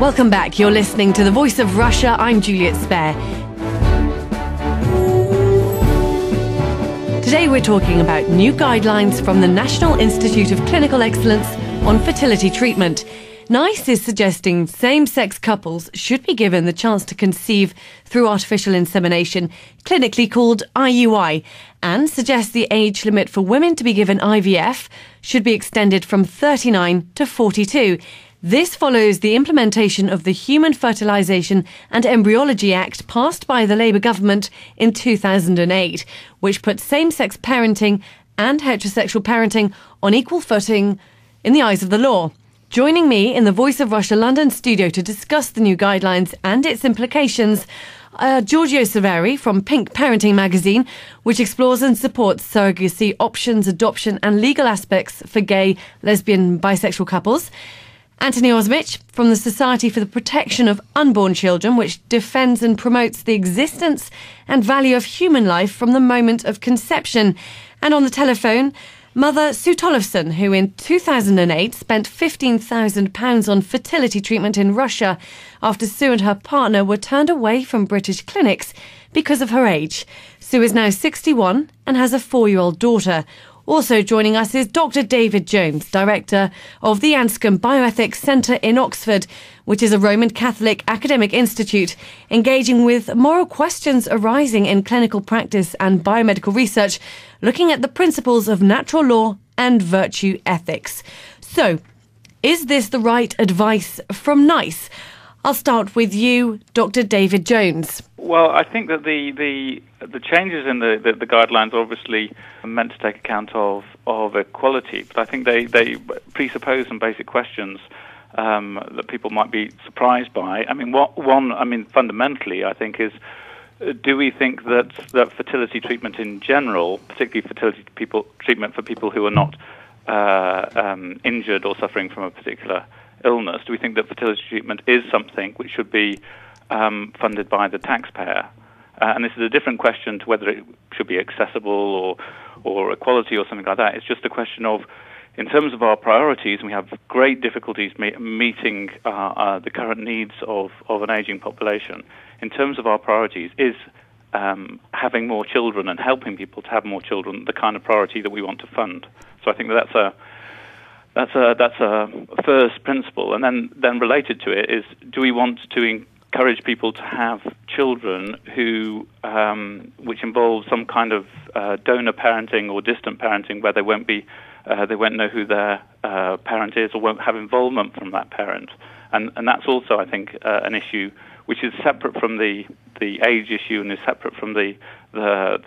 Welcome back. You're listening to The Voice of Russia. I'm Juliet Spare. Today we're talking about new guidelines from the National Institute of Clinical Excellence on fertility treatment. NICE is suggesting same-sex couples should be given the chance to conceive through artificial insemination, clinically called IUI, and suggests the age limit for women to be given IVF should be extended from 39 to 42. This follows the implementation of the Human Fertilisation and Embryology Act passed by the Labour government in 2008, which put same-sex parenting and heterosexual parenting on equal footing in the eyes of the law. Joining me in the Voice of Russia London studio to discuss the new guidelines and its implications are Giorgio Severi from Pink Parenting magazine, which explores and supports surrogacy options, adoption and legal aspects for gay, lesbian, bisexual couples. Anthony Ozimic from the Society for the Protection of Unborn Children, which defends and promotes the existence and value of human life from the moment of conception. And on the telephone, Mother Susan Tollefson, who in 2008 spent £15,000 on fertility treatment in Russia after Sue and her partner were turned away from British clinics because of her age. Sue is now 61 and has a 4-year-old daughter. Also joining us is Dr. David Jones, Director of the Anscombe Bioethics Centre in Oxford, which is a Roman Catholic academic institute engaging with moral questions arising in clinical practice and biomedical research, looking at the principles of natural law and virtue ethics. So, is this the right advice from NICE? I'll start with you, Dr. David Jones. Well, I think that the changes in the guidelines are obviously meant to take account of equality, but I think they presuppose some basic questions that people might be surprised by. I mean, fundamentally, I think is, do we think that fertility treatment in general, particularly fertility treatment for people who are not injured or suffering from a particular illness, do we think that fertility treatment is something which should be funded by the taxpayer? And this is a different question to whether it should be accessible or equality or something like that. It's just a question of, in terms of our priorities, and we have great difficulties meeting the current needs of an aging population. In terms of our priorities, is having more children and helping people to have more children the kind of priority that we want to fund? So I think that's a first principle, and then related to it is, do we want to encourage people to have children who, which involves some kind of donor parenting or distant parenting, where they won't know who their parent is or won't have involvement from that parent, and that's also, I think, an issue which is separate from the age issue and is separate from the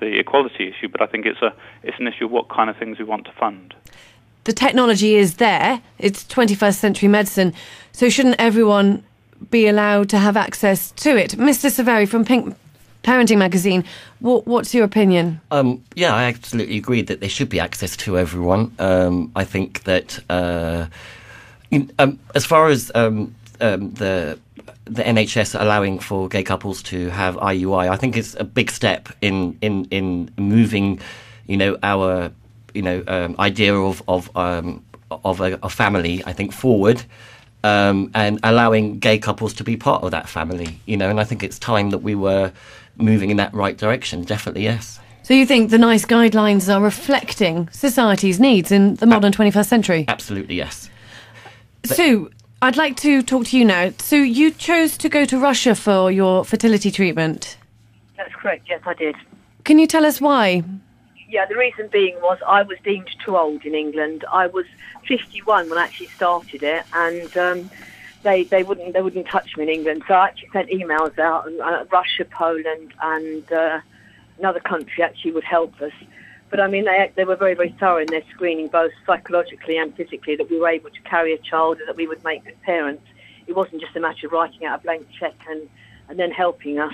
equality issue. But I think it's an issue of what kind of things we want to fund. The technology is there. It's 21st century medicine. So shouldn't everyone be allowed to have access to it? Mr. Severi from Pink Parenting magazine, what's your opinion? Yeah, I absolutely agree that there should be access to everyone. I think that as far as the NHS allowing for gay couples to have IUI, I think it's a big step in moving, our idea of a family, I think, forward, and allowing gay couples to be part of that family, and I think it's time that we were moving in that right direction, definitely, yes. So you think the NICE guidelines are reflecting society's needs in the modern 21st century? Absolutely, yes. Sue, I'd like to talk to you now. Sue, you chose to go to Russia for your fertility treatment. That's correct, yes, I did. Can you tell us why? Yeah, the reason being was I was deemed too old in England. I was 51 when I actually started it, and they wouldn't touch me in England. So I actually sent emails out, and Russia, Poland, and another country actually would help us. But I mean, they were very, very thorough in their screening, both psychologically and physically, that we were able to carry a child and that we would make good parents. It wasn't just a matter of writing out a blank cheque and then helping us.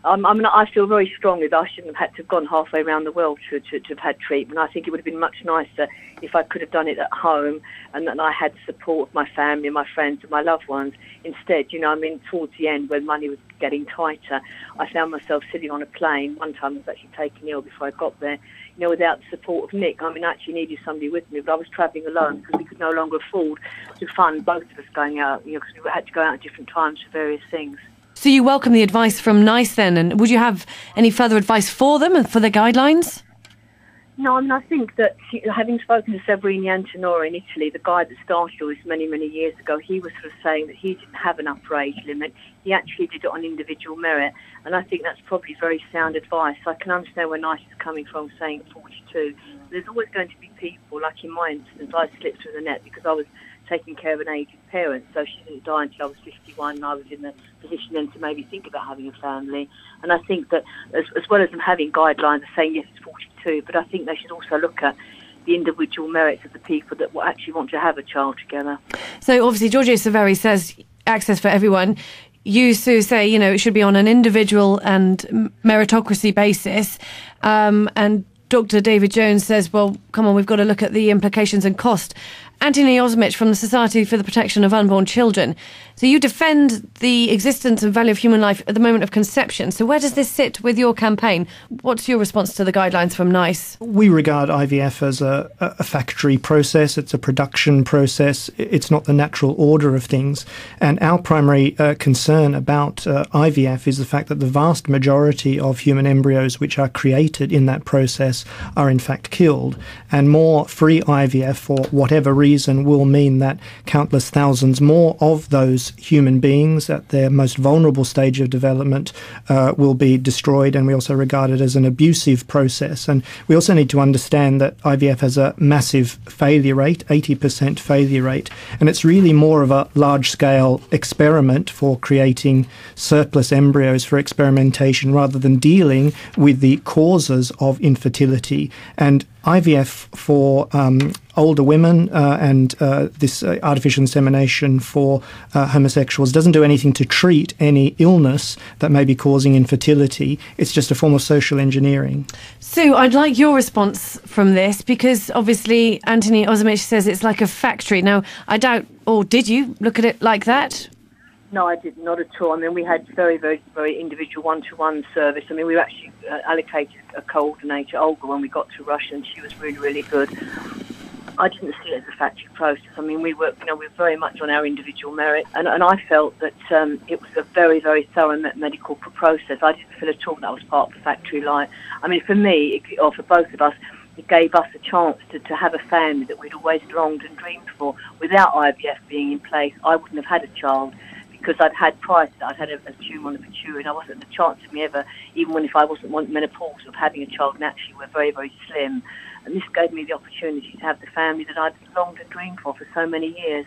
I feel very strongly that I shouldn't have had to have gone halfway around the world to have had treatment. I think it would have been much nicer if I could have done it at home and that I had the support of my family, my friends and my loved ones. Instead, towards the end when money was getting tighter, I found myself sitting on a plane. One time I was actually taken ill before I got there, without the support of Nick. I actually needed somebody with me, but I was travelling alone because we could no longer afford to fund both of us going out, because we had to go out at different times for various things. So you welcome the advice from NICE then, and would you have any further advice for them and for the guidelines? No, I think that having spoken to Severini Antinori in Italy, the guy that started all this many, many years ago, he was sort of saying that he didn't have an upper age limit. He actually did it on individual merit, and I think that's probably very sound advice. I can understand where NICE is coming from saying 42. There's always going to be people, like in my instance, I slipped through the net because I was taking care of an aged parent, so she didn't die until I was 51, and I was in the position then to maybe think about having a family. And I think that as well as them having guidelines of saying yes, it's 42, but I think they should also look at the individual merits of the people that will actually want to have a child together. So obviously Giorgio Severi says access for everyone. You, Sue, say, it should be on an individual and meritocracy basis, and Dr. David Jones says, well, come on, we've got to look at the implications and cost. Anthony Ozimic from the Society for the Protection of Unborn Children. So you defend the existence and value of human life at the moment of conception. So where does this sit with your campaign? What's your response to the guidelines from NICE? We regard IVF as a factory process. It's a production process. It's not the natural order of things. And our primary concern about IVF is the fact that the vast majority of human embryos which are created in that process are in fact killed. And more free IVF for whatever reason will mean that countless thousands more of those human beings at their most vulnerable stage of development will be destroyed, and we also regard it as an abusive process. And we also need to understand that IVF has a massive failure rate, 80% failure rate, and it's really more of a large-scale experiment for creating surplus embryos for experimentation rather than dealing with the causes of infertility. And IVF for older women and this artificial insemination for homosexuals doesn't do anything to treat any illness that may be causing infertility. It's just a form of social engineering. Sue, I'd like your response from this, because obviously Anthony Ozimic says it's like a factory. Now, I doubt, or did you look at it like that? No, I did not at all. We had very, very, very individual one-to-one service. We were actually allocated a coordinator, Olga, when we got to Russia, and she was really, really good. I didn't see it as a factory process. We worked, we're very much on our individual merit, and I felt that it was a very, very thorough medical process. I didn't feel at all that was part of the factory line. For me, or for both of us, it gave us a chance to have a family that we'd always longed and dreamed for. Without IVF being in place, I wouldn't have had a child, because I'd had prior to that, I'd had a tumour on the pituitary, and I wasn't the chance of me ever, even if I wasn't menopausal, of having a child naturally. We're very, very slim. And this gave me the opportunity to have the family that I'd longed and dreamed for so many years.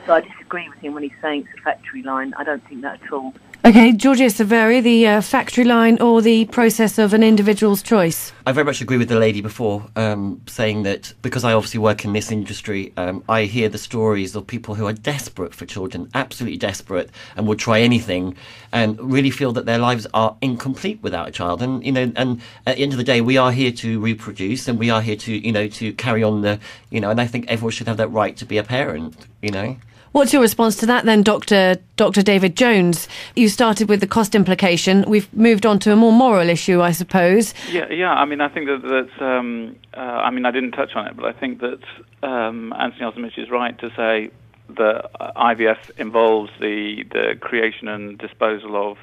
So I disagree with him when he's saying it's a factory line. I don't think that at all. OK, Giorgio Severi, the factory line or the process of an individual's choice? I very much agree with the lady before, saying that because I obviously work in this industry, I hear the stories of people who are desperate for children, absolutely desperate, and would try anything, and really feel that their lives are incomplete without a child. And and at the end of the day, we are here to reproduce, and we are here to to carry on the and I think everyone should have that right to be a parent. What's your response to that then, Dr. David Jones? You started with the cost implication. We've moved on to a more moral issue, I suppose. Yeah. I think that's. I didn't touch on it, but I think that Anthony Ozimic is right to say that IVF involves the creation and disposal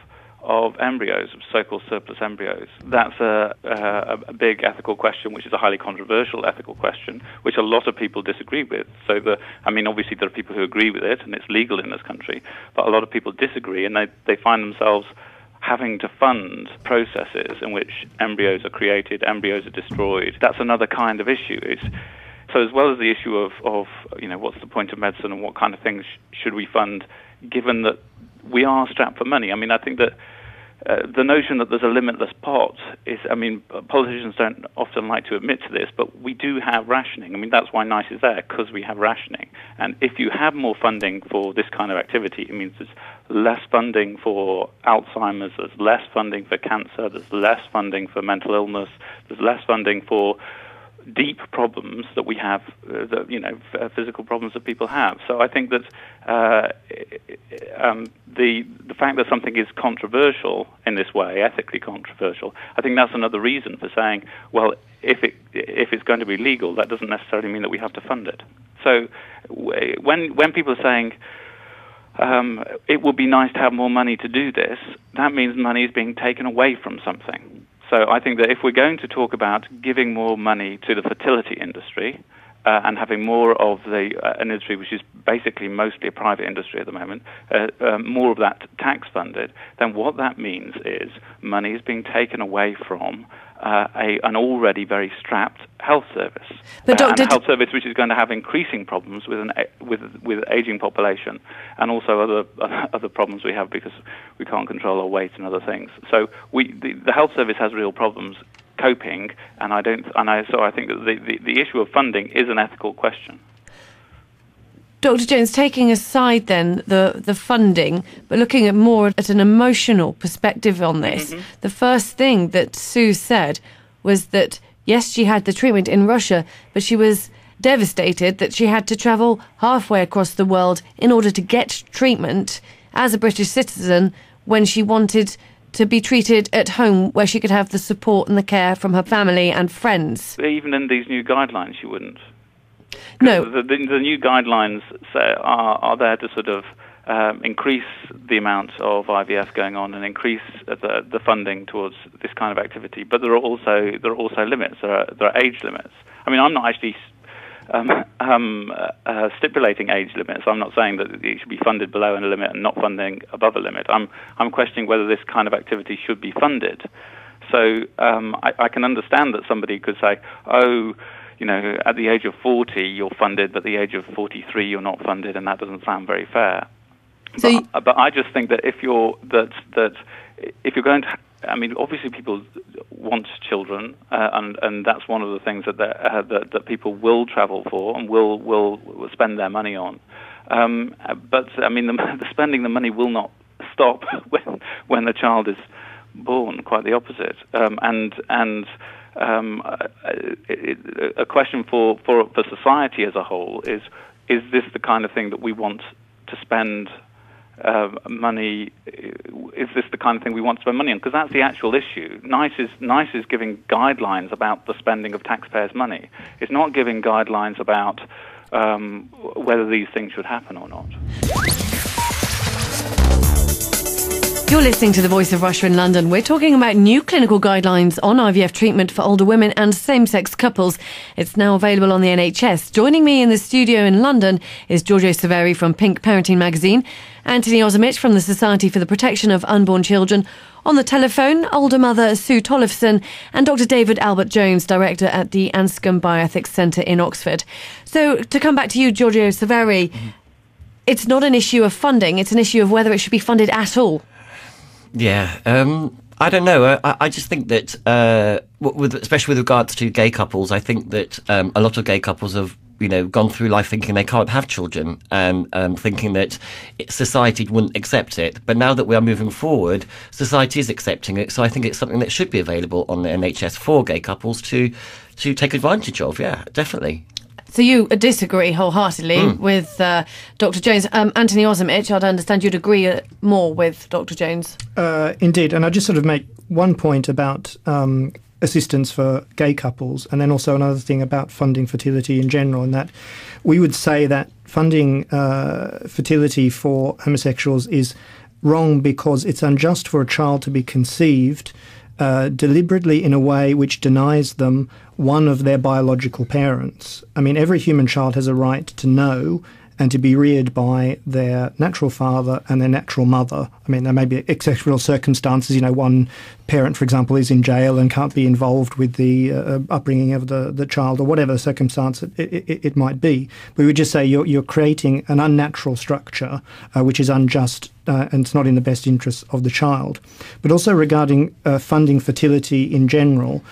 of embryos, of so-called surplus embryos. That's a big ethical question, which is a highly controversial ethical question, which a lot of people disagree with. So, obviously there are people who agree with it, and it's legal in this country, but a lot of people disagree, and they find themselves having to fund processes in which embryos are created, embryos are destroyed. That's another kind of issue. So as well as the issue of what's the point of medicine and what kind of things should we fund, given that we are strapped for money. I think that the notion that there's a limitless pot is, politicians don't often like to admit to this, but we do have rationing. That's why NICE is there, because we have rationing. And if you have more funding for this kind of activity, it means there's less funding for Alzheimer's, there's less funding for cancer, there's less funding for mental illness, there's less funding for deep problems that we have, physical problems that people have. So I think that the fact that something is controversial in this way, ethically controversial, I think that's another reason for saying, well, if it's going to be legal, that doesn't necessarily mean that we have to fund it. So when people are saying it would be nice to have more money to do this, that means money is being taken away from something. So I think that if we're going to talk about giving more money to the fertility industry and having more of an industry which is basically mostly a private industry at the moment, more of that tax funded, then what that means is money is being taken away from an already very strapped health service, but and a health service which is going to have increasing problems with aging population, and also other problems we have because we can't control our weight and other things. So the health service has real problems coping, so I think that the issue of funding is an ethical question. Dr. Jones, taking aside then the funding, but looking at more at an emotional perspective on this, the first thing that Sue said was that, yes, she had the treatment in Russia, but she was devastated that she had to travel halfway across the world in order to get treatment as a British citizen when she wanted to be treated at home where she could have the support and the care from her family and friends. Even in these new guidelines, she wouldn't. No. The new guidelines are there to sort of increase the amount of IVF going on and increase the funding towards this kind of activity. But there are also limits. There are age limits. I mean, I'm not actually stipulating age limits. I'm not saying that it should be funded below a limit and not funding above a limit. I'm questioning whether this kind of activity should be funded. So I can understand that somebody could say, oh, at the age of 40 you're funded, but at the age of 43 you're not funded, and that doesn't sound very fair. So but I just think that if you're going to, I mean, obviously people want children, and that's one of the things that people will travel for and will spend their money on. But I mean, the spending the money will not stop when the child is born. Quite the opposite. A question for society as a whole is this the kind of thing that we want to spend money? Is this the kind of thing we want to spend money on? Because that's the actual issue. NICE is giving guidelines about the spending of taxpayers' money. It's not giving guidelines about whether these things should happen or not. You're listening to The Voice of Russia in London. We're talking about new clinical guidelines on IVF treatment for older women and same-sex couples. It's now available on the NHS. Joining me in the studio in London is Giorgio Severi from Pink Parenting magazine, Anthony Ozimic from the Society for the Protection of Unborn Children. On the telephone, older mother Sue Tollefson and Dr. David Albert Jones, director at the Anscombe Bioethics Centre in Oxford. So to come back to you, Giorgio Severi, it's not an issue of funding, it's an issue of whether it should be funded at all. Yeah, I don't know. I just think that, especially with regards to gay couples, I think that a lot of gay couples have, gone through life thinking they can't have children and thinking that society wouldn't accept it. But now that we are moving forward, society is accepting it. So I think it's something that should be available on the NHS for gay couples to take advantage of. Yeah, definitely. So you disagree wholeheartedly with Dr. Jones. Anthony Ozimic, I'd understand you'd agree more with Dr. Jones. Indeed, and I just sort of make one point about assistance for gay couples, and then also another thing about funding fertility in general, and that we would say that funding fertility for homosexuals is wrong because it's unjust for a child to be conceived deliberately in a way which denies them one of their biological parents. I mean, every human child has a right to know and to be reared by their natural father and their natural mother. I mean, there may be exceptional circumstances. One parent, for example, is in jail and can't be involved with the upbringing of the child, or whatever circumstance it might be. But we would just say you're creating an unnatural structure which is unjust and it's not in the best interests of the child. But also regarding funding fertility in general,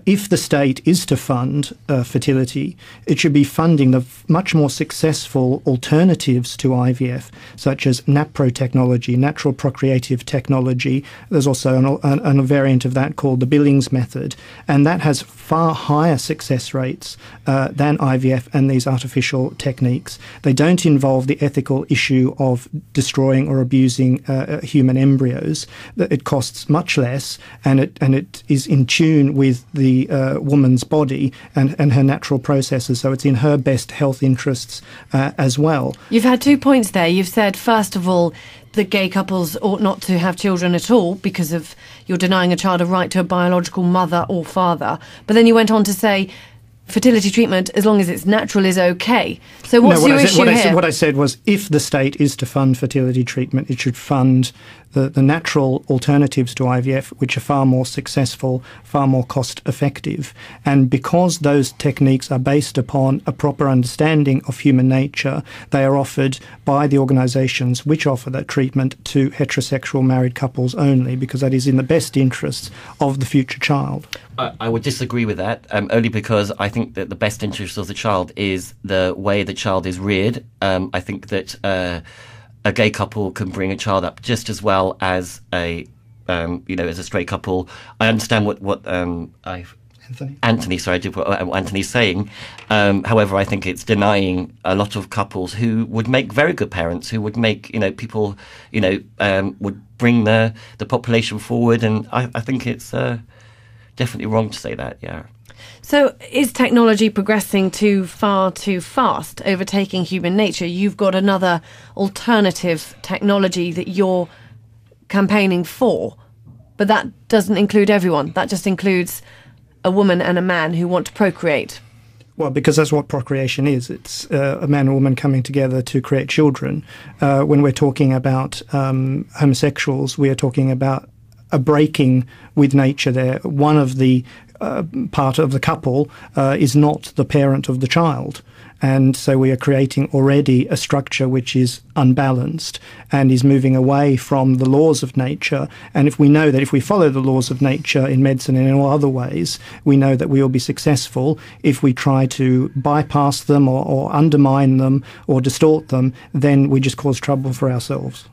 if the state is to fund fertility, it should be funding the much more successful alternatives to IVF, such as NAPRO technology, natural procreative technology. There's also a variant of that called the Billings method, and that has far higher success rates than IVF and these artificial techniques. They don't involve the ethical issue of destroying or abusing human embryos. It costs much less, and it is in tune with the woman's body and her natural processes, so it's in her best health interests as well. You've had 2 points there. You've said, first of all, that gay couples ought not to have children at all because of you're denying a child a right to a biological mother or father. But then you went on to say fertility treatment, as long as it's natural, is okay. So what's your issue here? What I said was, if the state is to fund fertility treatment, it should fund the natural alternatives to IVF, which are far more successful, far more cost-effective. And because those techniques are based upon a proper understanding of human nature, they are offered by the organisations which offer that treatment to heterosexual married couples only, because that is in the best interests of the future child. I would disagree with that, only because I think that the best interest of the child is the way the child is reared. I think that a gay couple can bring a child up just as well as as a straight couple. I understand what Anthony's saying. However, I think it's denying a lot of couples who would make very good parents, who would make people would bring the population forward, and I think it's definitely wrong to say that. Yeah. So is technology progressing too far too fast, overtaking human nature? You've got another alternative technology that you're campaigning for, but that doesn't include everyone. That just includes a woman and a man who want to procreate. Well, because that's what procreation is. It's a man and woman coming together to create children. When we're talking about homosexuals, we are talking about a breaking with nature there. One of the part of the couple is not the parent of the child. And so we are creating already a structure which is unbalanced and is moving away from the laws of nature. And if we know that if we follow the laws of nature in medicine and in all other ways, we know that we will be successful. If we try to bypass them or undermine them or distort them, then we just cause trouble for ourselves.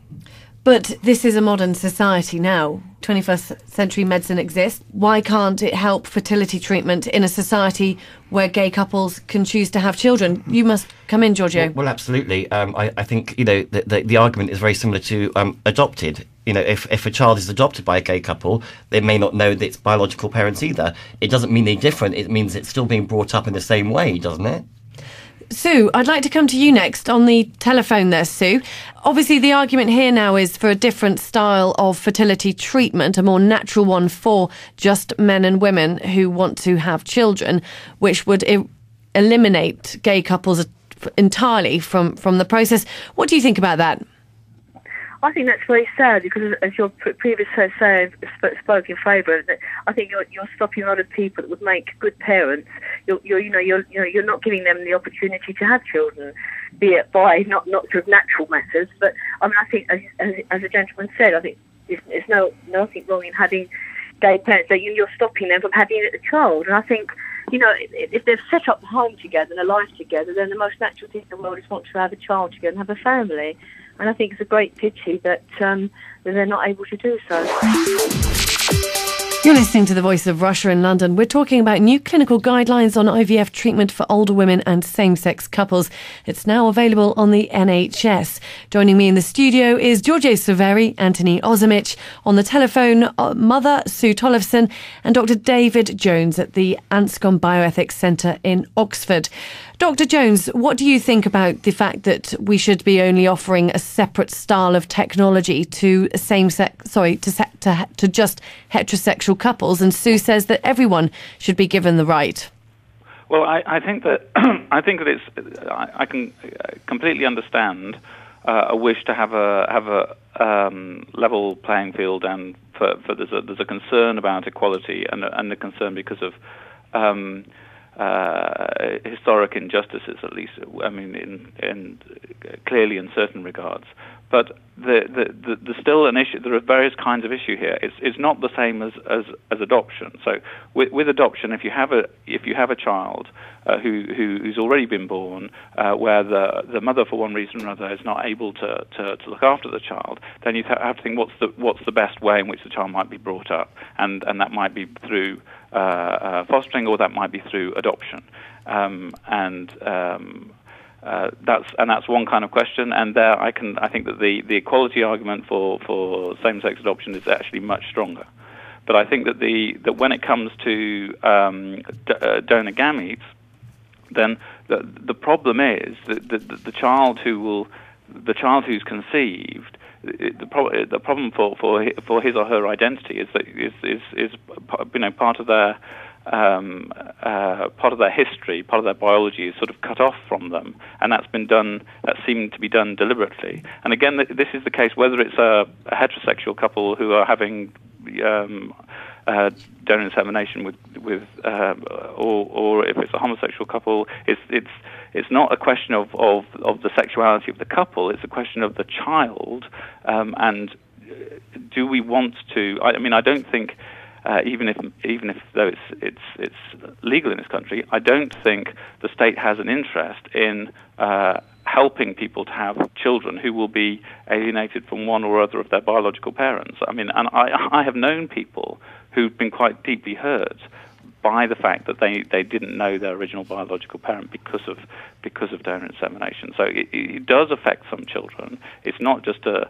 But this is a modern society now. 21st century medicine exists. Why can't it help fertility treatment in a society where gay couples can choose to have children? You must come in, Giorgio. Well, absolutely. I think the argument is very similar to adopted. If a child is adopted by a gay couple, they may not know that its biological parents either. It doesn't mean they're different. It means it's still being brought up in the same way, doesn't it? Sue, I'd like to come to you next on the telephone there, Sue. Obviously, the argument here now is for a different style of fertility treatment, a more natural one for just men and women who want to have children, which would eliminate gay couples entirely from the process. What do you think about that? I think that's very sad because, as your previous host spoke in favour of it, I think you're stopping a lot of people that would make good parents. You're not giving them the opportunity to have children, be it by not sort of natural methods. But I mean, I think as a gentleman said, I think there's nothing wrong in having gay parents. That you're stopping them from having a child, and I think. If they've set up the home together and a life together, then the most natural thing in the world is want to have a child together and have a family. And I think it's a great pity that they're not able to do so. You're listening to The Voice of Russia in London. We're talking about new clinical guidelines on IVF treatment for older women and same-sex couples. It's now available on the NHS. Joining me in the studio is Giorgio Severi, Anthony Ozimic, on the telephone, Mother Sue Tollefson, and Dr. David Jones at the Anscombe Bioethics Centre in Oxford. Dr. Jones, what do you think about the fact that we should be only offering a separate style of technology to to just heterosexual couples? And Sue says that everyone should be given the right. Well, I think that I can completely understand a wish to have a level playing field, and for there's a concern about equality and a concern because of historic injustices, at least. I mean, clearly in certain regards. But there's still an issue. There are various kinds of issue here. It's not the same as adoption. So with adoption, if you have a child who's already been born, where the mother for one reason or another is not able to look after the child, then you have to think what's the best way in which the child might be brought up, and that might be through fostering, or that might be through adoption, that's one kind of question. And there, I think that the equality argument for same-sex adoption is actually much stronger. But I think that when it comes to donor gametes, then the problem is that the child who's conceived, the problem for his or her identity is that is part of their history, part of their biology is sort of cut off from them, and that seemed to be done deliberately. And again, this is the case whether it's a heterosexual couple who are having donor insemination with or if it's a homosexual couple. It's not a question of the sexuality of the couple. It's a question of the child, and do we want to? I mean, I don't think. Even if though it's legal in this country, I don't think the state has an interest in helping people to have children who will be alienated from one or other of their biological parents. I mean, and I have known people who've been quite deeply hurt by the fact that they didn't know their original biological parent because of donor insemination. So it does affect some children. It's not just a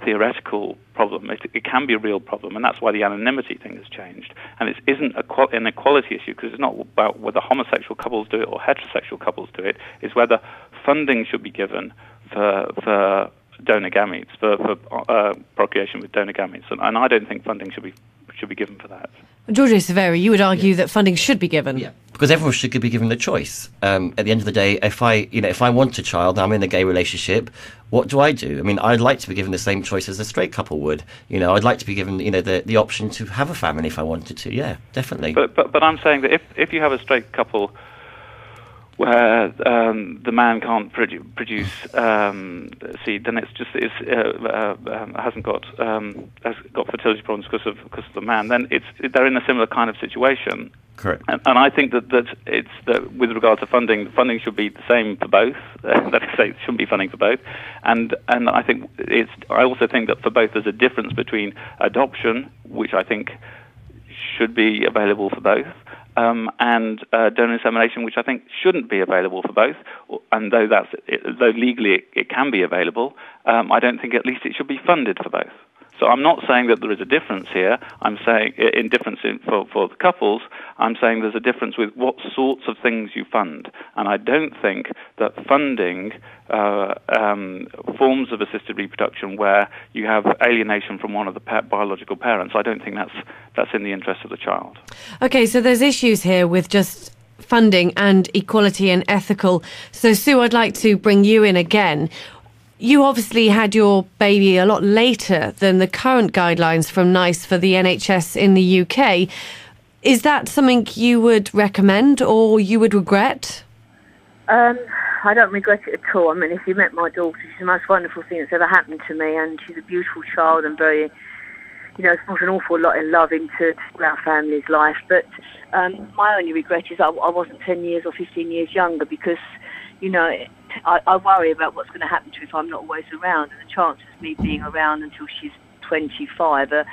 theoretical problem. It can be a real problem, and that's why the anonymity thing has changed. And it isn't an equality issue, because it's not about whether homosexual couples do it or heterosexual couples do it. It's whether funding should be given for donor gametes, for procreation with donor gametes, and I don't think funding should be given for that. Giorgio Severi, you would argue that funding should be given. Yeah, because everyone should be given the choice. At the end of the day, if I want a child, I'm in a gay relationship, what do? I mean, I'd like to be given the same choice as a straight couple would. I'd like to be given, the option to have a family if I wanted to. Yeah, definitely. But I'm saying that if you have a straight couple where the man can't produce seed, then has got fertility problems because of the man. Then they're in a similar kind of situation. Correct. And I think that with regard to funding should be the same for both. That is, it shouldn't be funding for both. And I also think that for both there's a difference between adoption, which I think should be available for both, and donor insemination, which I think shouldn't be available for both. And though legally it can be available, I don't think at least it should be funded for both. So I'm not saying that there is a difference here. I'm saying for the couples, I'm saying there's a difference with what sorts of things you fund. And I don't think that funding forms of assisted reproduction where you have alienation from one of the biological parents, I don't think that's in the interest of the child. Okay, so there's issues here with just funding and equality and ethical. So Sue, I'd like to bring you in again. You obviously had your baby a lot later than the current guidelines from NICE for the NHS in the UK. Is that something you would recommend or you would regret? I don't regret it at all. I mean, if you met my daughter, she's the most wonderful thing that's ever happened to me, and she's a beautiful child and very, brought an awful lot in love into our family's life. But my only regret is I wasn't 10 years or 15 years younger, because, I worry about what's going to happen to her if I'm not always around, and the chances of me being around until she's 25 are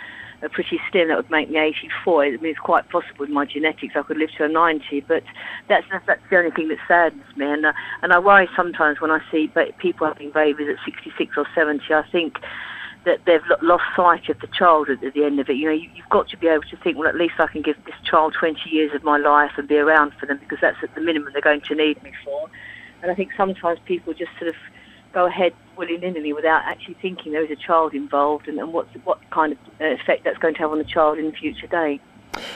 pretty slim. That would make me 84. I mean, it's quite possible with my genetics I could live to 90, but that's the only thing that saddens me. And I worry sometimes when I see people having babies at 66 or 70. I think that they've lost sight of the child at the end of it. You've got to be able to think, well, at least I can give this child 20 years of my life and be around for them, because that's at the minimum they're going to need me for. And I think sometimes people just sort of go ahead willy-nilly without actually thinking there is a child involved and what kind of effect that's going to have on the child in the future day.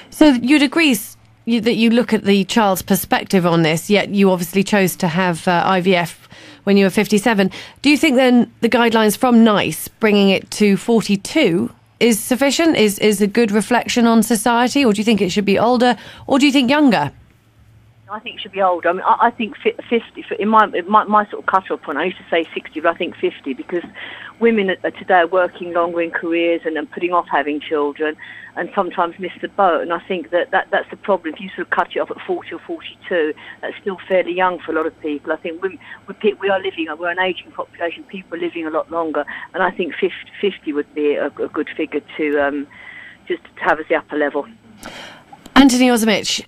So you'd agree that you look at the child's perspective on this, yet you obviously chose to have IVF when you were 57. Do you think then the guidelines from NICE, bringing it to 42, is sufficient, is a good reflection on society, or do you think it should be older, or do you think younger? I think it should be older. I mean, I think 50, in my sort of cut-off point, I used to say 60, but I think 50, because women today are working longer in careers and putting off having children and sometimes miss the boat. And I think that's the problem. If you sort of cut it off at 40 or 42, that's still fairly young for a lot of people. I think we're an ageing population, people are living a lot longer, and I think 50 would be a good figure to just have as the upper level. Anthony Ozimic,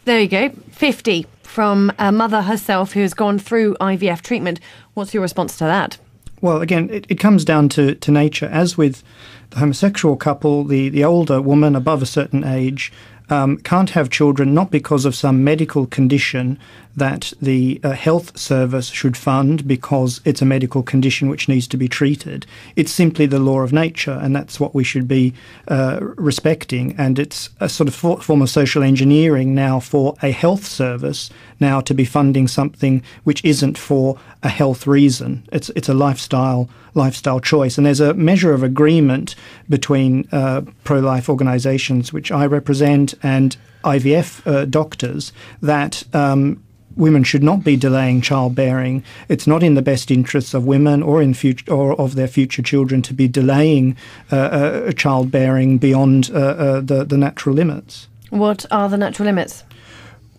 there you go, 50 from a mother herself who has gone through IVF treatment. What's your response to that? Well, again, it comes down to nature. As with the homosexual couple, the older woman above a certain age can't have children, not because of some medical condition that the health service should fund because it's a medical condition which needs to be treated. It's simply the law of nature, and that's what we should be respecting. And it's a sort of form of social engineering now for a health service now to be funding something which isn't for a health reason. It's a lifestyle choice. And there's a measure of agreement between pro-life organisations, which I represent, and IVF doctors that women should not be delaying childbearing. It's not in the best interests of women or of their future children to be delaying childbearing beyond the natural limits. What are the natural limits?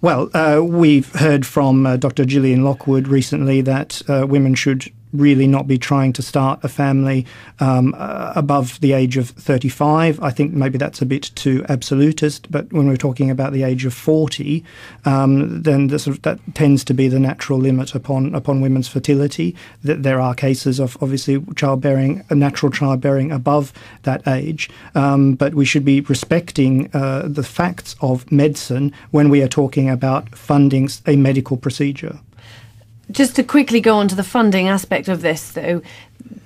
Well, we've heard from Dr. Gillian Lockwood recently that women should really not be trying to start a family above the age of 35. I think maybe that's a bit too absolutist, but when we're talking about the age of 40, then that tends to be the natural limit upon women's fertility. There are cases of obviously natural childbearing above that age, but we should be respecting the facts of medicine when we are talking about funding a medical procedure. Just to quickly go on to the funding aspect of this, though,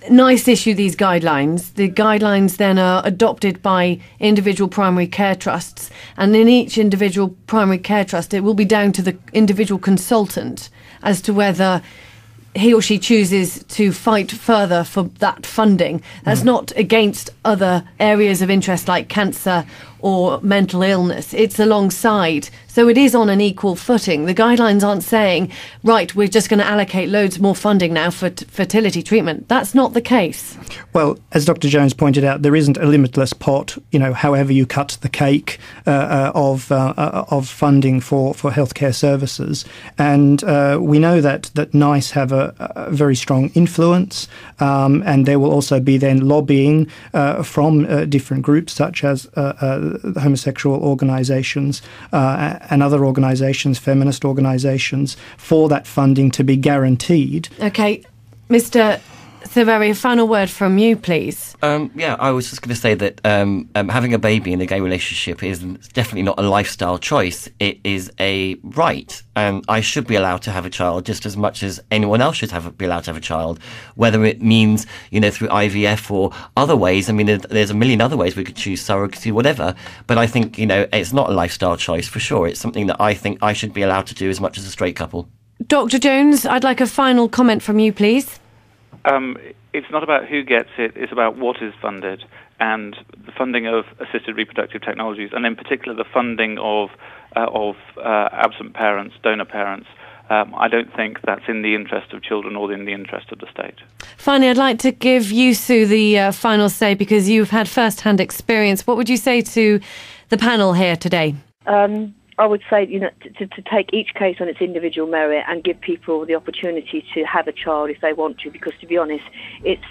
NICE issue these guidelines. The guidelines then are adopted by individual primary care trusts, and in each individual primary care trust, it will be down to the individual consultant as to whether he or she chooses to fight further for that funding. That's not against other areas of interest like cancer or mental illness. It's alongside. So it is on an equal footing. The guidelines aren't saying, right, we're just going to allocate loads more funding now for fertility treatment. That's not the case. Well, as Dr. Jones pointed out, there isn't a limitless pot, however you cut the cake of funding for healthcare services. And we know that NICE have a very strong influence, and there will also be then lobbying from different groups such as the homosexual organisations and other organisations, feminist organisations, for that funding to be guaranteed. OK. Mr. Severi, a final word from you, please. I was just going to say that having a baby in a gay relationship is definitely not a lifestyle choice. It is a right, and I should be allowed to have a child just as much as anyone else should be allowed to have a child, whether it means, through IVF or other ways. I mean, there's a million other ways we could choose, surrogacy, whatever, but I think, it's not a lifestyle choice for sure. It's something that I think I should be allowed to do as much as a straight couple. Dr. Jones, I'd like a final comment from you, please. It's not about who gets it, it's about what is funded, and the funding of assisted reproductive technologies, and in particular the funding of absent parents, donor parents. I don't think that's in the interest of children or in the interest of the state. Finally, I'd like to give you, Sue, the final say, because you've had first-hand experience. What would you say to the panel here today? I would say, to take each case on its individual merit and give people the opportunity to have a child if they want to, because, to be honest, it's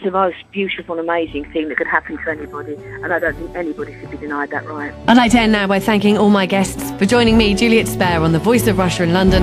the most beautiful and amazing thing that could happen to anybody, and I don't think anybody should be denied that right. I'd like to end now by thanking all my guests for joining me, Juliet on The Voice of Russia in London.